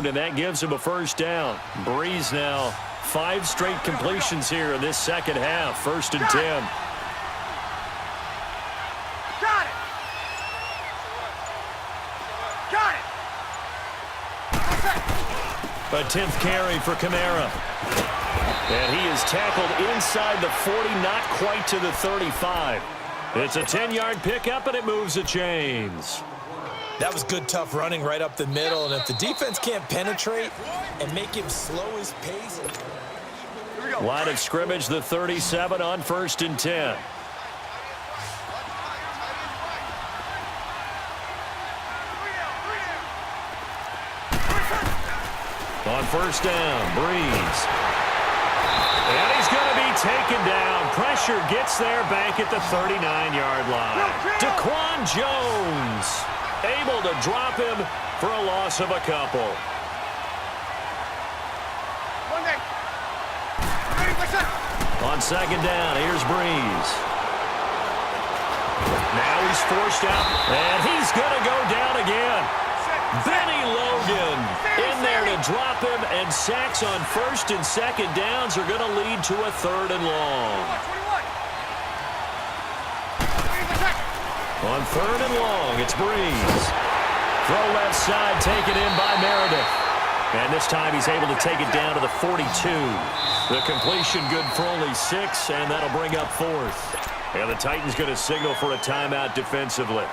and that gives him a first down. Breeze now 5 straight completions here in this second half. 1st and 10. A 10th carry for Kamara. And he is tackled inside the 40, not quite to the 35. It's a 10-yard pickup, and it moves the chains. That was good, tough running right up the middle. And if the defense can't penetrate and make him slow his pace. Line of scrimmage, the 37 on 1st and 10. On 1st down, Breeze. And he's going to be taken down. Pressure gets there back at the 39-yard line. Daquan Jones able to drop him for a loss of a couple. On 2nd down, here's Breeze. Now he's forced out, and he's going to go down again. Benny Logan in there to drop him, and sacks on 1st and 2nd downs are going to lead to a 3rd and long. On 3rd and long, it's Breeze. Throw left side, taken in by Meredith. And this time he's able to take it down to the 42. The completion good for only 6, and that'll bring up 4th. And the Titans going to signal for a timeout defensively.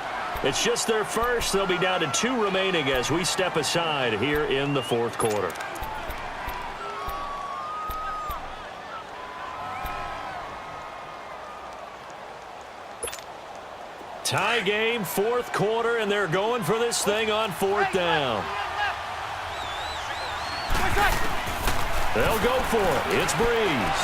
It's just their first. They'll be down to 2 remaining as we step aside here in the 4th quarter. Tie game, 4th quarter, and they're going for this thing on 4th down. They'll go for it. It's Breeze.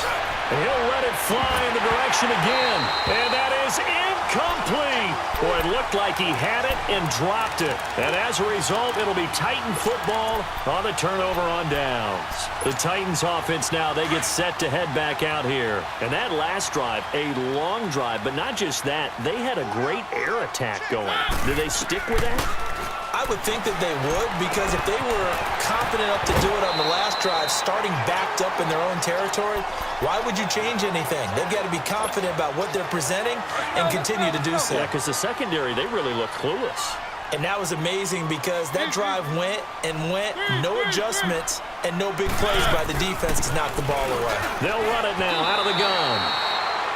He'll let it fly in the direction again. And that is incomplete. Boy, it looked like he had it and dropped it. And as a result, it'll be Titan football on the turnover on downs. The Titans offense now, they get set to head back out here. And that last drive, a long drive, but not just that. They had a great air attack going. Do they stick with that? I would think that they would, because if they were confident enough to do it on the last drive, starting backed up in their own territory, why would you change anything? They've got to be confident about what they're presenting and continue to do so. Yeah, because the secondary, they really look clueless. And that was amazing because that drive went and went, no adjustments, and no big plays by the defense to knock the ball away. They'll run it now out of the gun.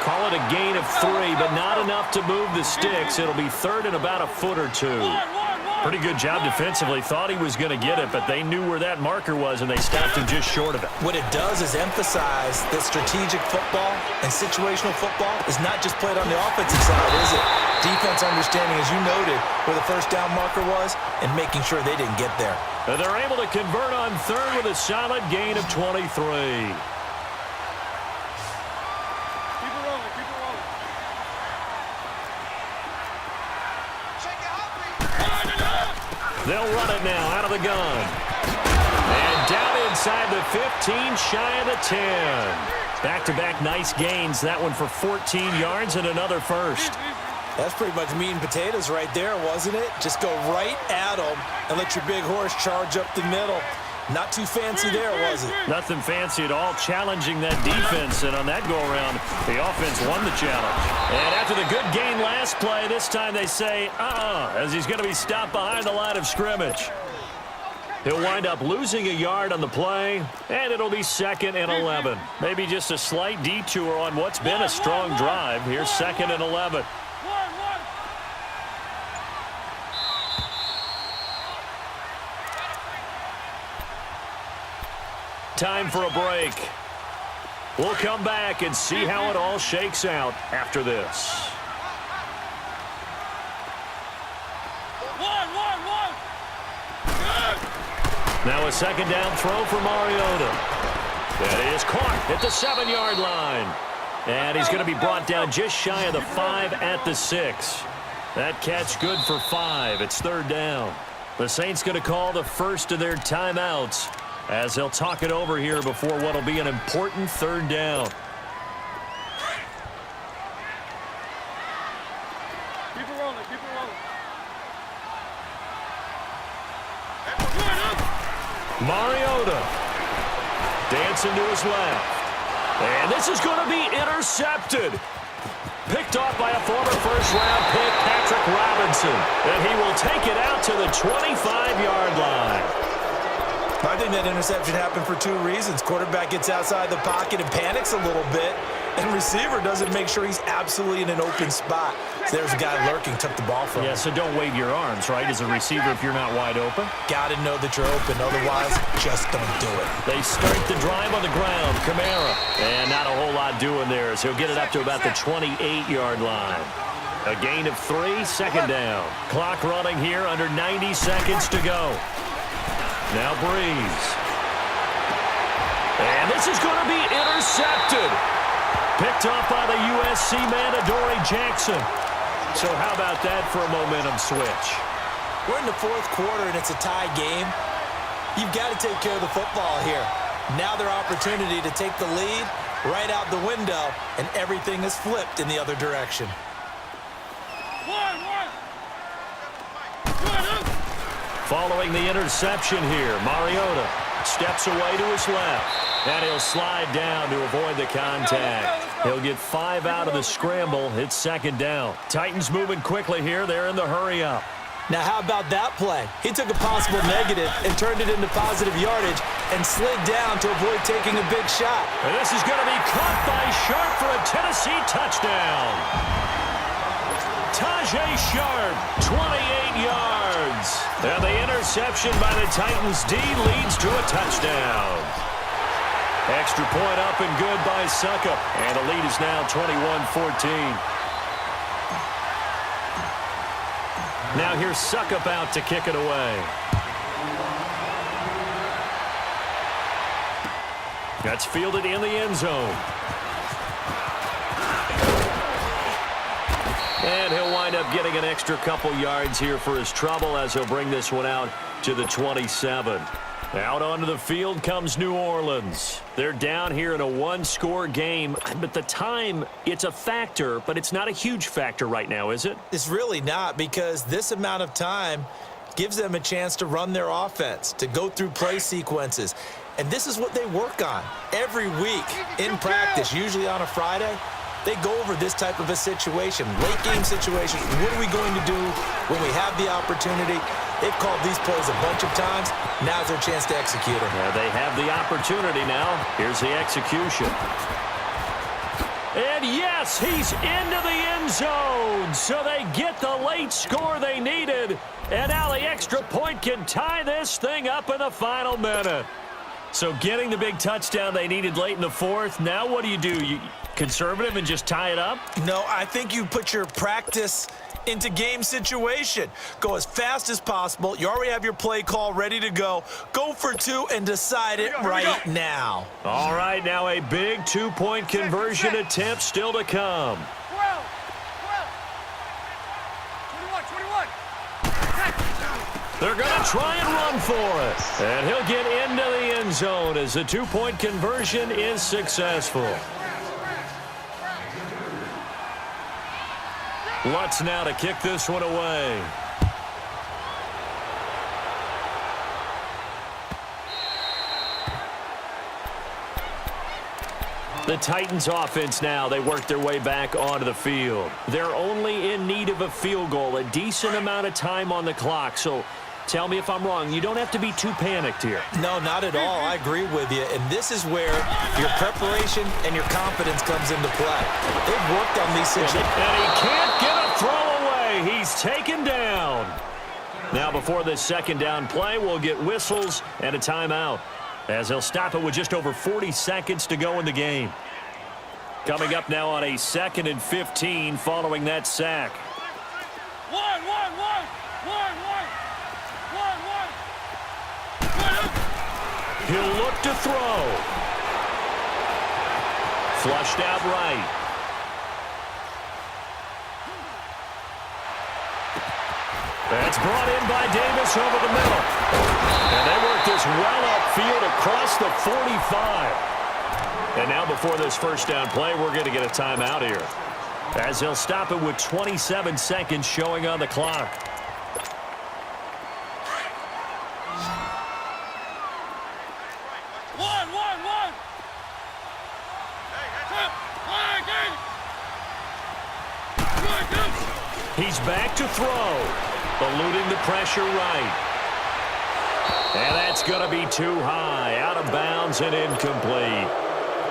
Call it a gain of 3, but not enough to move the sticks. It'll be 3rd and about a foot or 2. Pretty good job defensively. Thought he was going to get it, but they knew where that marker was, and they stopped him just short of it. What it does is emphasize that strategic football and situational football is not just played on the offensive side, is it? Defense understanding, as you noted, where the 1st down marker was and making sure they didn't get there. And they're able to convert on 3rd with a solid gain of 23. They'll run it now out of the gun. And down inside the 15, shy of the 10. Back-to-back nice gains. That one for 14 yards and another first. That's pretty much meat and potatoes right there, wasn't it? Just go right at them and let your big horse charge up the middle. Not too fancy there, was it? Nothing fancy at all, challenging that defense. And on that go-around, the offense won the challenge. And after the good gain last play, this time they say, as he's going to be stopped behind the line of scrimmage. He'll wind up losing a yard on the play, and it'll be 2nd and 11. Maybe just a slight detour on what's been a strong drive. Here's 2nd and 11. Time for a break. We'll come back and see how it all shakes out after this. Now a 2nd down throw for Mariota. That is caught at the 7-yard line. And he's going to be brought down just shy of the 5 at the 6. That catch good for 5. It's 3rd down. The Saints going to call the first of their timeouts as they'll talk it over here before what will be an important 3rd down. Keep it rolling, keep it rolling. Mariota dancing to his left. And this is going to be intercepted. Picked off by a former first-round pick, Patrick Robinson. And he will take it out to the 25-yard line. I think that interception happened for two reasons. Quarterback gets outside the pocket and panics a little bit, and receiver doesn't make sure he's absolutely in an open spot. So there's a guy lurking, took the ball from him. Yeah, so don't wave your arms, right, as a receiver if you're not wide open. Got to know that you're open. Otherwise, just don't do it. They start the drive on the ground. Kamara. And not a whole lot doing there as he'll get it up to about the 28-yard line. A gain of 3, second down. Clock running here, under 90 seconds to go. Now Breeze. And this is going to be intercepted. Picked off by the USC man, Adoree Jackson. So how about that for a momentum switch? We're in the fourth quarter, and it's a tie game. You've got to take care of the football here. Now their opportunity to take the lead right out the window, and everything is flipped in the other direction. Following the interception here, Mariota steps away to his left. And he'll slide down to avoid the contact. He'll get 5 out of the scramble. It's second down. Titans moving quickly here. They're in the hurry-up. Now, how about that play? He took a possible negative and turned it into positive yardage and slid down to avoid taking a big shot. And this is going to be caught by Sharp for a Tennessee touchdown. Tajay Sharp, 28 yards. And the interception by the Titans D leads to a touchdown. Extra point up and good by Suckup. And the lead is now 21-14. Now here's Suckup out to kick it away. That's fielded in the end zone. And he'll wind up getting an extra couple yards here for his trouble as he'll bring this one out to the 27. Out onto the field comes New Orleans. They're down here in a one-score game, but the time, it's a factor, but it's not a huge factor right now, is it? It's really not, because this amount of time gives them a chance to run their offense, to go through play sequences. And this is what they work on every week in practice, usually on a Friday. They go over this type of a situation, late game situation. What are we going to do when we have the opportunity? They've called these plays a bunch of times. Now's their chance to execute them. Yeah, they have the opportunity now. Here's the execution. And yes, he's into the end zone. So they get the late score they needed. And now the extra point can tie this thing up in the final minute. So getting the big touchdown they needed late in the fourth. Now what do? You conservative and just tie it up? No, I think you put your practice into game situation. Go as fast as possible. You already have your play call ready to go. Go for two and decide it right now. All right, now a big two-point conversion attempt still to come. 12. 21. They're going to try and run for it. And he'll get into the end zone as the two-point conversion is successful. Lutz now to kick this one away. The Titans offense now, they work their way back onto the field. They're only in need of a field goal, a decent amount of time on the clock. So tell me if I'm wrong. You don't have to be too panicked here. No, not at all. I agree with you. And this is where your preparation and your confidence comes into play. They've worked on these situations. And he can't get a throw away. He's taken down. Now before this second down play, we'll get whistles and a timeout, as he'll stop it with just over 40 seconds to go in the game. Coming up now on a 2nd and 15 following that sack. One. He'll look to throw. Flushed out right. That's brought in by Davis over the middle. And they work this well upfield across the 45. And now before this first down play, we're going to get a timeout here, as they'll stop it with 27 seconds showing on the clock. One. He's back to throw. Eluding the pressure right. And that's going to be too high. Out of bounds and incomplete.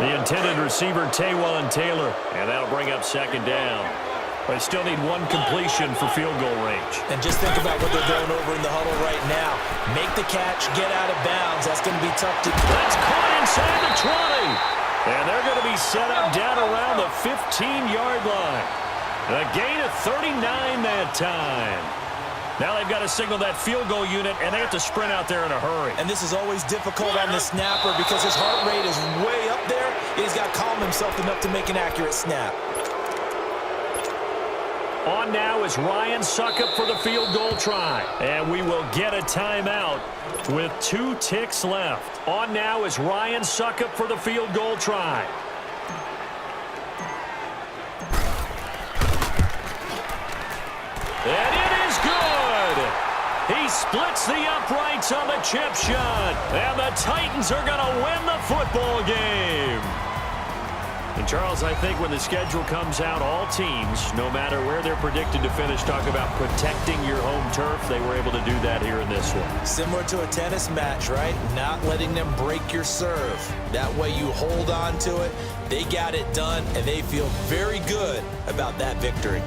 The intended receiver, Taywan Taylor. And that'll bring up second down. They still need one completion for field goal range. And just think about what they're going over in the huddle right now. Make the catch, get out of bounds. That's going to be tough to do. That's caught inside the 20. And they're going to be set up down around the 15-yard line. A gain of 39 that time. Now they've got to signal that field goal unit, and they have to sprint out there in a hurry. And this is always difficult on the snapper because his heart rate is way up there. He's got to calm himself enough to make an accurate snap. On now is Ryan Suckup for the field goal try. And we will get a timeout with 2 ticks left. On now is Ryan Suckup for the field goal try. And it is good. He splits the uprights on the chip shot. And the Titans are going to win the football game. And, Charles, I think when the schedule comes out, all teams, no matter where they're predicted to finish, talk about protecting your home turf. They were able to do that here in this one. Similar to a tennis match, right? Not letting them break your serve. That way you hold on to it. They got it done, and they feel very good about that victory.